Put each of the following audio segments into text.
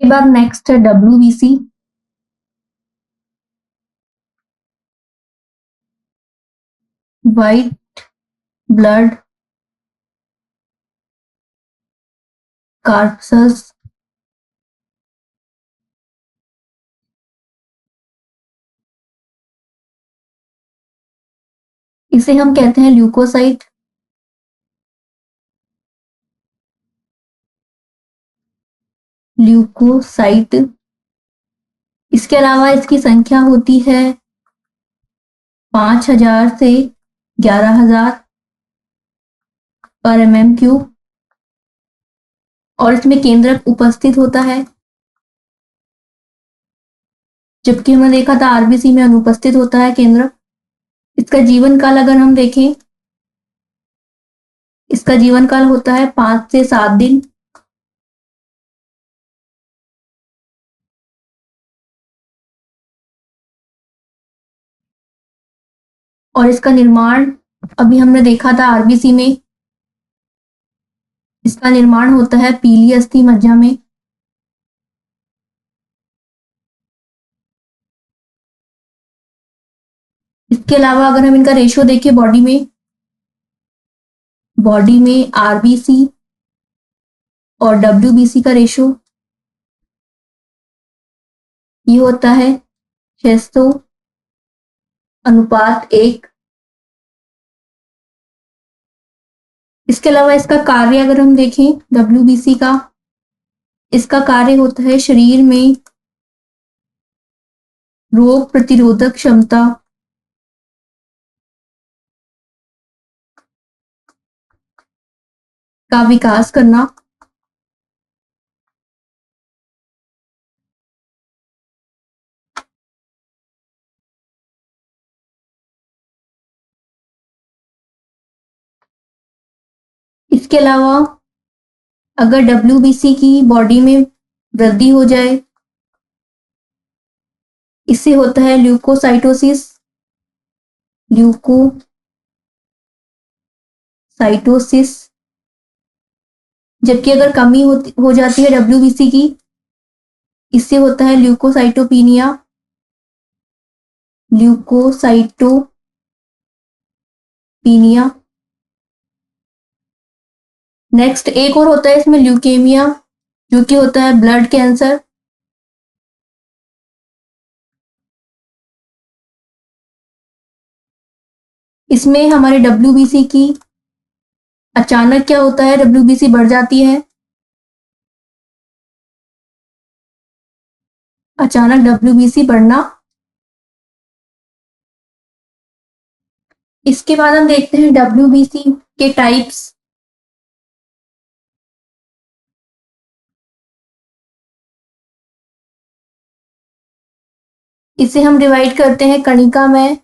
के बाद नेक्स्ट है WBC। वाइट ब्लड कार्पसस इसे हम कहते हैं ल्यूकोसाइट। ल्यूकोसाइट इसके अलावा इसकी संख्या होती है 5000 से 11000 पर mm³ और इसमें केंद्रक उपस्थित होता है, जबकि हमने देखा था आरबीसी में अनुपस्थित होता है केंद्रक। इसका जीवन काल अगर हम देखें, इसका जीवन काल होता है 5 से 7 दिन। और इसका निर्माण अभी हमने देखा था आरबीसी में, इसका निर्माण होता है पीली अस्थि मज्जा में। इसके अलावा अगर हम इनका रेशियो देखें बॉडी में आरबीसी और डब्ल्यूबीसी का रेशियो ये होता है 600:1। इसके अलावा इसका कार्य अगर हम देखें डब्ल्यूबीसी का, इसका कार्य होता है शरीर में रोग प्रतिरोधक क्षमता का विकास करना। इसके अलावा अगर डब्ल्यूबीसी की बॉडी में वृद्धि हो जाए, इससे होता है ल्यूकोसाइटोसिस। ल्यूकोसाइटोसिस जबकि अगर कमी हो जाती है डब्ल्यूबीसी की, इससे होता है ल्यूकोसाइटोपीनिया। ल्यूकोसाइटोपीनिया नेक्स्ट एक और होता है इसमें ल्यूकेमिया, जो कि होता है ब्लड कैंसर। इसमें हमारे डब्ल्यूबीसी की अचानक क्या होता है, डब्ल्यूबीसी बढ़ जाती है, अचानक डब्ल्यूबीसी बढ़ना। इसके बाद हम देखते हैं डब्ल्यूबीसी के टाइप्स। इसे हम डिवाइड करते हैं कणिका में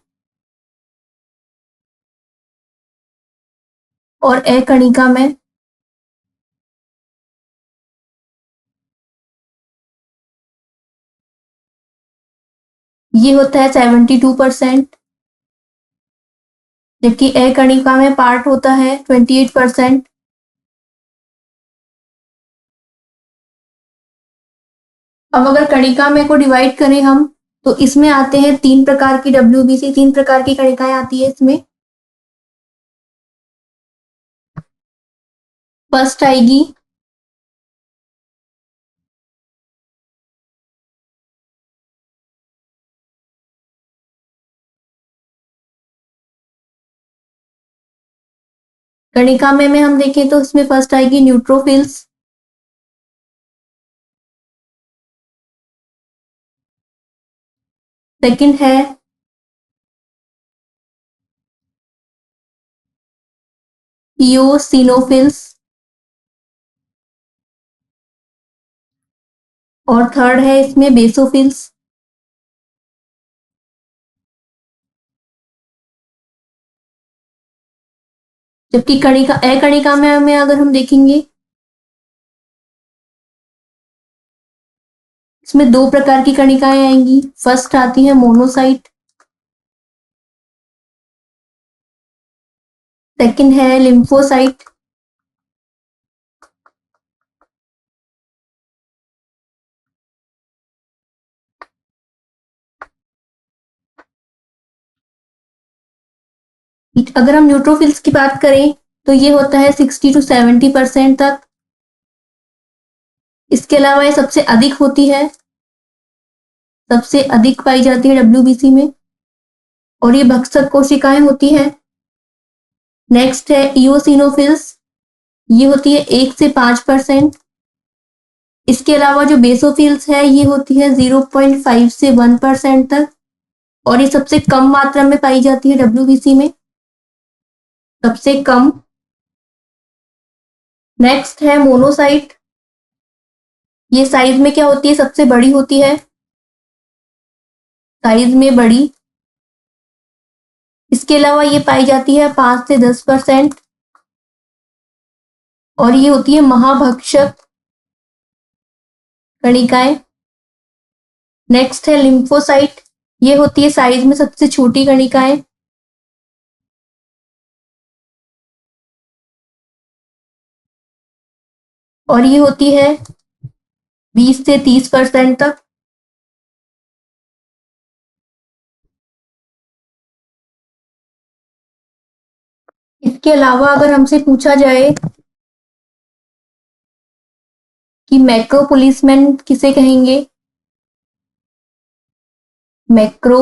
और अकणिका में। ये होता है 72%, जबकि अकणिका में पार्ट होता है 28%। अब अगर कणिका में को डिवाइड करें हम, तो इसमें आते हैं 3 प्रकार की डब्ल्यूबीसी, 3 प्रकार की कणिकाएं आती है इसमें। फर्स्ट आएगी कणिका में हम देखें तो इसमें फर्स्ट आएगी न्यूट्रोफिल्स। सेकंड है इओसिनोफिल्स और थर्ड है इसमें बेसोफिल्स। जबकि कणिका अकणिका में अगर हम देखेंगे, इसमें 2 प्रकार की कणिकाएं आएंगी। फर्स्ट आती है मोनोसाइट, सेकंड है लिम्फोसाइट। अगर हम न्यूट्रोफिल्स की बात करें तो ये होता है 60 to 70% तक। इसके अलावा ये सबसे अधिक होती है, सबसे अधिक पाई जाती है डब्ल्यूबीसी में, और ये भक्षक कोशिकाएं होती है। नेक्स्ट है इओसिनोफिल्स, ये होती है 1 से 5%। इसके अलावा जो बेसोफिल्स है ये होती है 0.5 से 1% तक, और ये सबसे कम मात्रा में पाई जाती है डब्ल्यूबीसी में, सबसे कम। नेक्स्ट है मोनोसाइट, ये साइज में क्या होती है, सबसे बड़ी होती है, साइज में बड़ी। इसके अलावा ये पाई जाती है 5 से 10%, और ये होती है महाभक्षक कणिकाएं। नेक्स्ट है लिम्फोसाइट, ये होती है साइज में सबसे छोटी कणिकाएं, और ये होती है 20 से 30% तक। इसके अलावा अगर हमसे पूछा जाए कि मैक्रो पुलिसमैन किसे कहेंगे, मैक्रो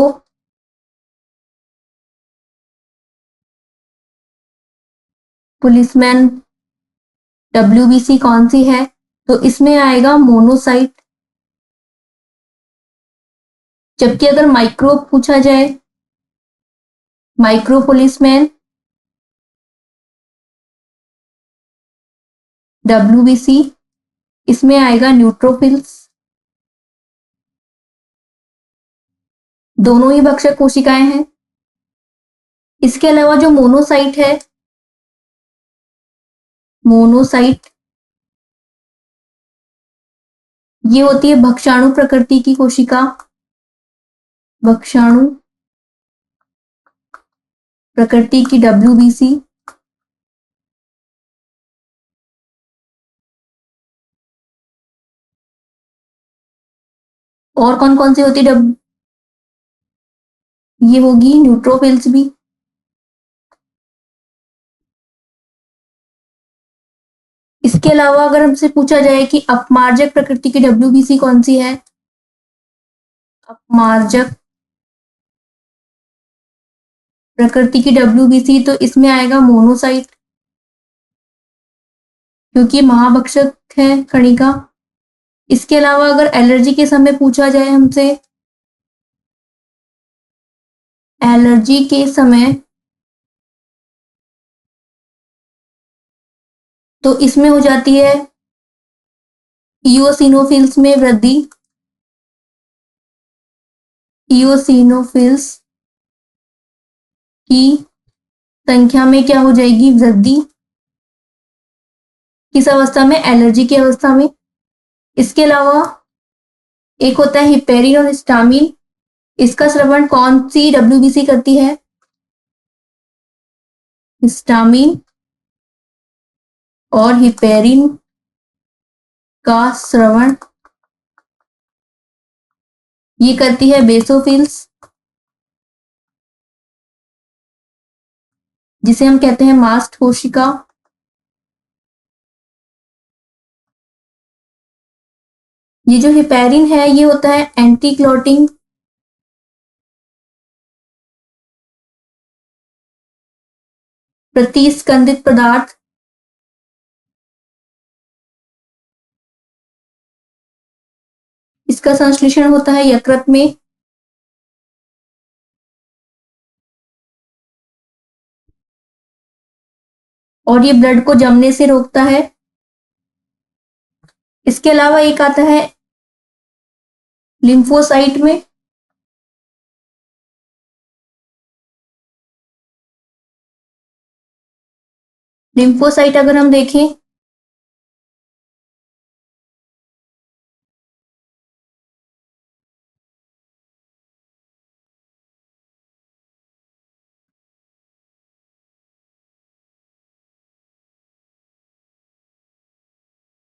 पुलिसमैन डब्ल्यूबीसी कौन सी है, तो इसमें आएगा मोनोसाइट। जबकि अगर माइक्रो पूछा जाए, माइक्रो पुलिसमैन डब्ल्यूबीसी, इसमें आएगा न्यूट्रोफिल्स। दोनों ही भक्षक कोशिकाएं हैं। इसके अलावा जो मोनोसाइट है, मोनोसाइट ये होती है भक्षाणु प्रकृति की कोशिका, भक्षाणु प्रकृति की डब्ल्यूबीसी। और कौन कौन सी होती है ये होगी न्यूट्रोफिल्स भी। इसके अलावा अगर हमसे पूछा जाए कि अपमार्जक प्रकृति की डब्ल्यूबीसी कौन सी है, अपमार्जक प्रकृति की डब्ल्यूबीसी, तो इसमें आएगा मोनोसाइट, क्योंकि महाभक्षक है कणिका। इसके अलावा अगर एलर्जी के समय पूछा जाए हमसे, एलर्जी के समय, तो इसमें हो जाती है इओसिनोफिल्स में वृद्धि, इओसिनोफिल्स की संख्या में क्या हो जाएगी, वृद्धि। किस अवस्था में, एलर्जी की अवस्था में। इसके अलावा एक होता है हिपेरिन और हिस्टामिन, इसका श्रवण कौन सी डब्ल्यूबीसी करती है, हिस्टामिन और हिपेरिन का श्रवण ये करती है बेसोफिल्स, जिसे हम कहते हैं मास्ट कोशिका। ये जो हिपेरिन है ये होता है एंटी क्लॉटिंग प्रतिस्कंदित पदार्थ। इसका संश्लेषण होता है यकृत में, और ये ब्लड को जमने से रोकता है। इसके अलावा एक आता है लिम्फोसाइट में, लिम्फोसाइट अगर हम देखें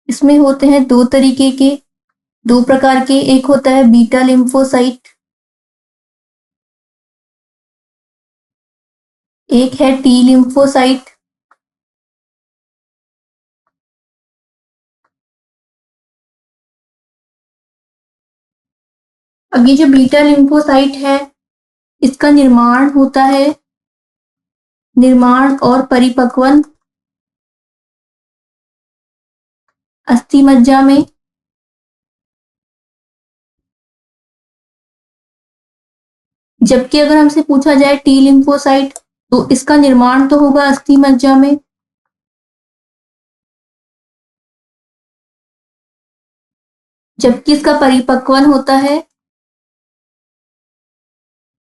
इसमें होते हैं दो तरीके के, दो प्रकार के। एक होता है बीटा लिम्फोसाइट, एक है टी लिम्फोसाइट, अब ये जो बीटा लिम्फोसाइट है इसका निर्माण और परिपक्वन अस्थि मज्जा में, जबकि अगर हमसे पूछा जाए टी लिम्फोसाइट तो इसका निर्माण तो होगा अस्थि मज्जा में, जबकि इसका परिपक्वन होता है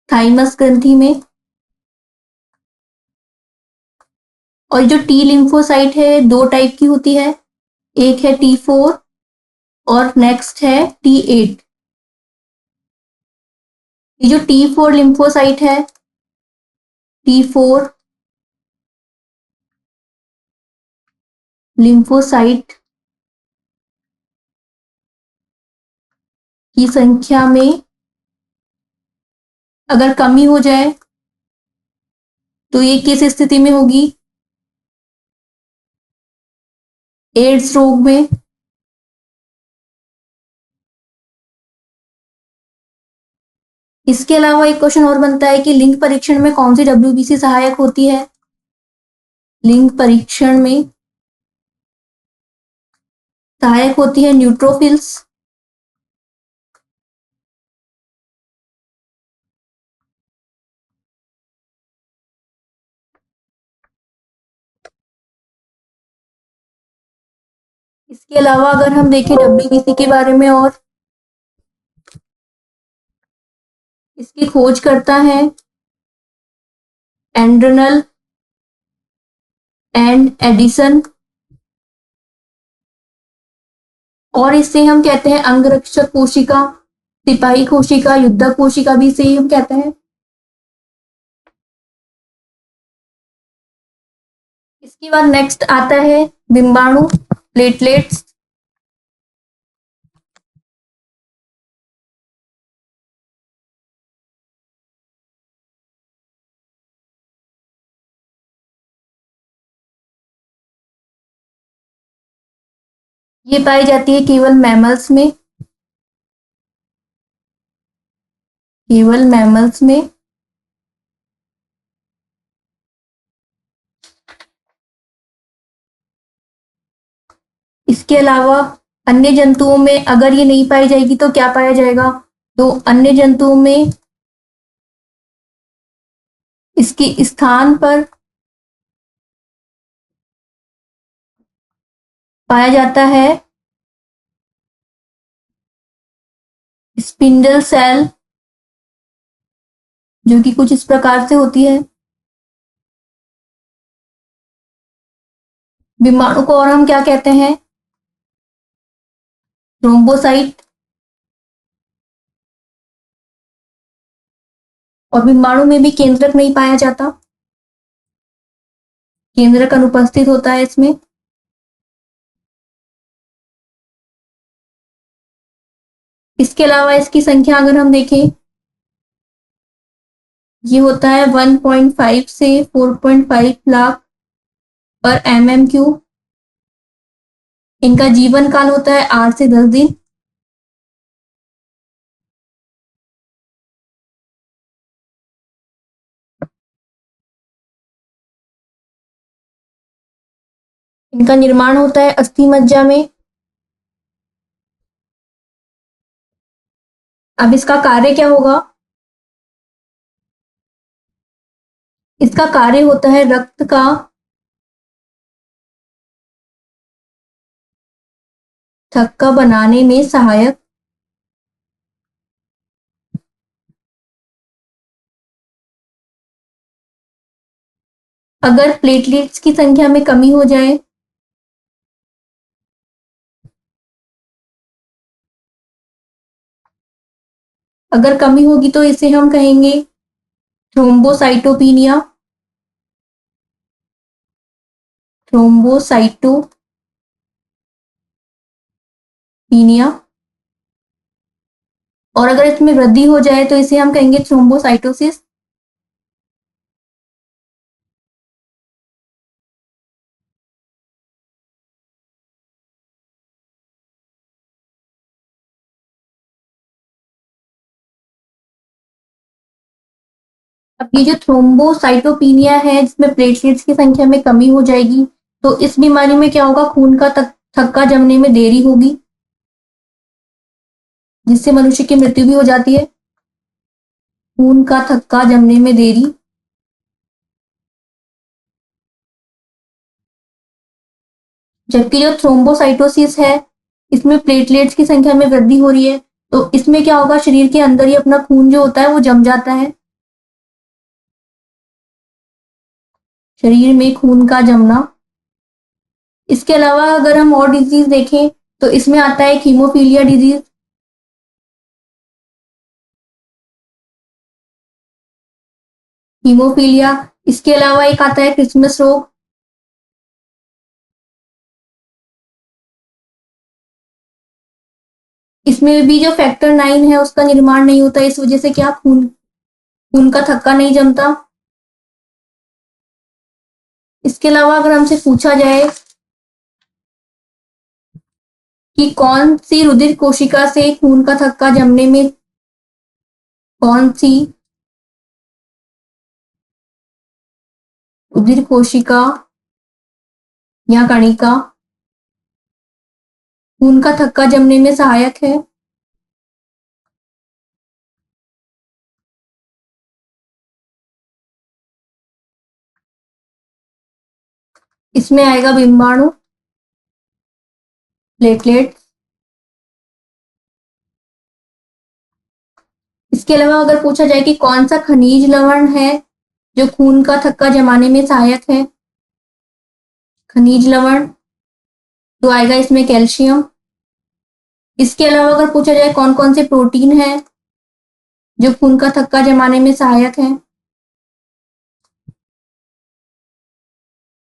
थाइमस ग्रंथि में। और जो टी लिम्फोसाइट है दो टाइप की होती है, एक है T4 और नेक्स्ट है T8। ये जो T4 लिम्फोसाइट है, T4 लिम्फोसाइट की संख्या में अगर कमी हो जाए तो ये किस स्थिति में होगी? एड्स रोग में। इसके अलावा एक क्वेश्चन और बनता है कि लिंग परीक्षण में कौन सी WBC सहायक होती है? लिंग परीक्षण में सहायक होती है न्यूट्रोफिल्स। इसके अलावा अगर हम देखें WBC के बारे में, और इसकी खोज करता है एंड्रनल एंड एडिसन, और इससे हम कहते हैं अंगरक्षक कोशिका, सिपाही कोशिका, युद्धक कोशिका भी इसे हम कहते हैं। इसके बाद नेक्स्ट आता है बिंबाणु, प्लेटलेट्स। ये पाई जाती है केवल मैमल्स में, केवल मैमल्स में। इसके अलावा अन्य जंतुओं में अगर ये नहीं पाई जाएगी तो क्या पाया जाएगा? तो अन्य जंतुओं में इसके स्थान पर पाया जाता है स्पिंडल सेल, जो कि कुछ इस प्रकार से होती है। विमाणु को और हम क्या कहते हैं? थ्रोम्बोसाइट। और विमाणु में भी केंद्रक नहीं पाया जाता, केंद्रक अनुपस्थित होता है इसमें। इसके अलावा इसकी संख्या अगर हम देखें, ये होता है 1.5 से 4.5 लाख पर MM3। इनका जीवन काल होता है 8 से 10 दिन। इनका निर्माण होता है अस्थि मज्जा में। अब इसका कार्य क्या होगा? इसका कार्य होता है रक्त का थक्का बनाने में सहायक। अगर प्लेटलेट्स की संख्या में कमी हो जाए अगर कमी होगी तो इसे हम कहेंगे थ्रोम्बोसाइटोपिनिया, थ्रोम्बोसाइटोपिनिया। और अगर इसमें वृद्धि हो जाए तो इसे हम कहेंगे थ्रोम्बोसाइटोसिस। ये जो थ्रोम्बोसाइटोपिनिया है जिसमें प्लेटलेट्स की संख्या में कमी हो जाएगी, तो इस बीमारी में क्या होगा, खून का थक्का जमने में देरी होगी, जिससे मनुष्य की मृत्यु भी हो जाती है। खून का थक्का जमने में देरी। जबकि जो थ्रोम्बोसाइटोसिस है, इसमें प्लेटलेट्स की संख्या में वृद्धि हो रही है, तो इसमें क्या होगा, शरीर के अंदर ही अपना खून जो होता है वो जम जाता है। शरीर में खून का जमना। इसके अलावा अगर हम और डिजीज देखें तो इसमें आता है हीमोफीलिया डिजीज। हीमोफीलिया। इसके अलावा एक आता है क्रिसमस रोग। इसमें भी जो फैक्टर 9 है उसका निर्माण नहीं होता, इस वजह से क्या, खून खून का थक्का नहीं जमता। इसके अलावा अगर हमसे पूछा जाए कि कौन सी रुधिर कोशिका से खून का थक्का जमने में, कौन सी रुधिर कोशिका या कणिका खून का थक्का जमने में सहायक है, इसमें आएगा बिंबाणु, प्लेटलेट। इसके अलावा अगर पूछा जाए कि कौन सा खनिज लवण है जो खून का थक्का जमाने में सहायक है, खनिज लवण, तो आएगा इसमें कैल्शियम। इसके अलावा अगर पूछा जाए कौन कौन से प्रोटीन है जो खून का थक्का जमाने में सहायक है,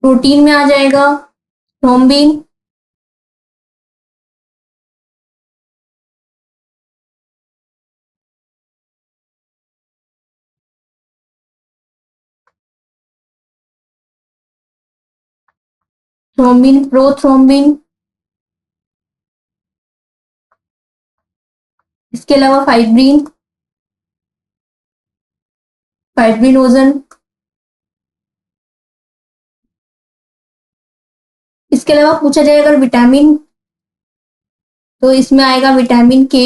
प्रोटीन में आ जाएगा थ्रोम्बिन, थ्रोम्बिन, प्रोथ्रोम्बिन। इसके अलावा फाइब्रिन, फाइब्रिनोजन। इसके अलावा पूछा जाए अगर विटामिन, तो इसमें आएगा विटामिन के।